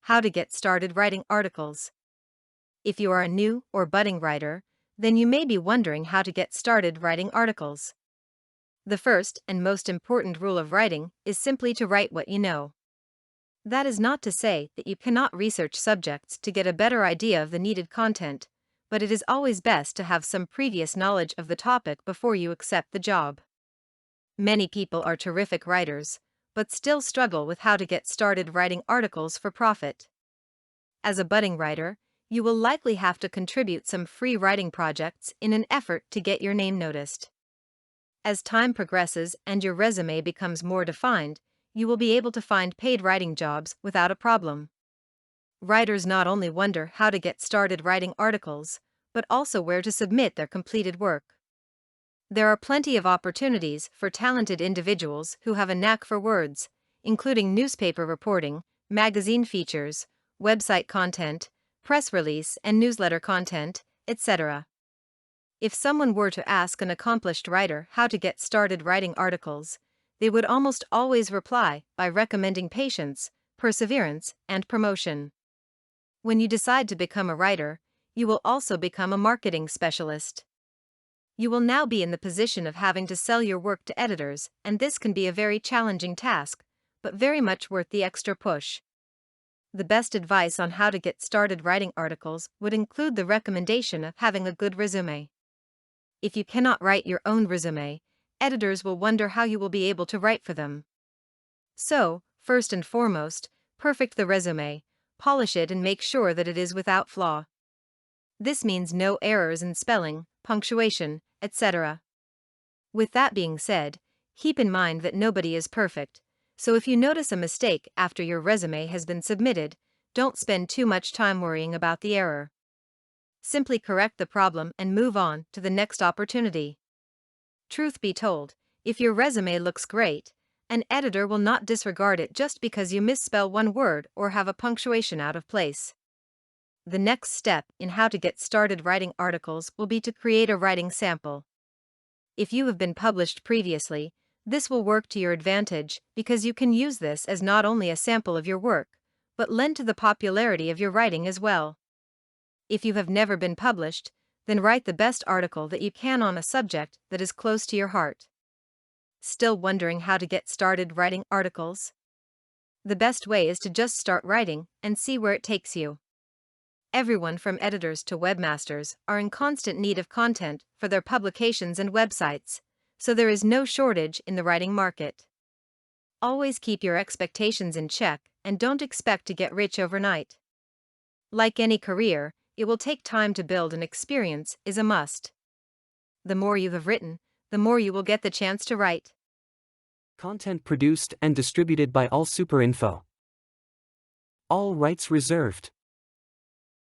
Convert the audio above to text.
How to get started writing articles. If you are a new or budding writer, then you may be wondering how to get started writing articles. The first and most important rule of writing is simply to write what you know. That is not to say that you cannot research subjects to get a better idea of the needed content, but it is always best to have some previous knowledge of the topic before you accept the job. Many people are terrific writers, but still struggle with how to get started writing articles for profit. As a budding writer, you will likely have to contribute some free writing projects in an effort to get your name noticed. As time progresses and your resume becomes more defined, you will be able to find paid writing jobs without a problem. Writers not only wonder how to get started writing articles, but also where to submit their completed work. There are plenty of opportunities for talented individuals who have a knack for words, including newspaper reporting, magazine features, website content, press release and newsletter content, etc. If someone were to ask an accomplished writer how to get started writing articles, they would almost always reply by recommending patience, perseverance, and promotion. When you decide to become a writer, you will also become a marketing specialist. You will now be in the position of having to sell your work to editors, and this can be a very challenging task, but very much worth the extra push. The best advice on how to get started writing articles would include the recommendation of having a good resume. If you cannot write your own resume, editors will wonder how you will be able to write for them. So, first and foremost, perfect the resume, polish it and make sure that it is without flaw. This means no errors in spelling, punctuation, etc. With that being said, keep in mind that nobody is perfect, so if you notice a mistake after your resume has been submitted, don't spend too much time worrying about the error. Simply correct the problem and move on to the next opportunity. Truth be told, if your resume looks great, an editor will not disregard it just because you misspell one word or have a punctuation out of place. The next step in how to get started writing articles will be to create a writing sample. If you have been published previously, this will work to your advantage because you can use this as not only a sample of your work, but lend to the popularity of your writing as well. If you have never been published, then write the best article that you can on a subject that is close to your heart. Still wondering how to get started writing articles? The best way is to just start writing and see where it takes you. Everyone from editors to webmasters are in constant need of content for their publications and websites, so there is no shortage in the writing market. Always keep your expectations in check and don't expect to get rich overnight. Like any career, it will take time to build, and experience is a must. The more you have written, the more you will get the chance to write. Content produced and distributed by AllSuperInfo. All rights reserved.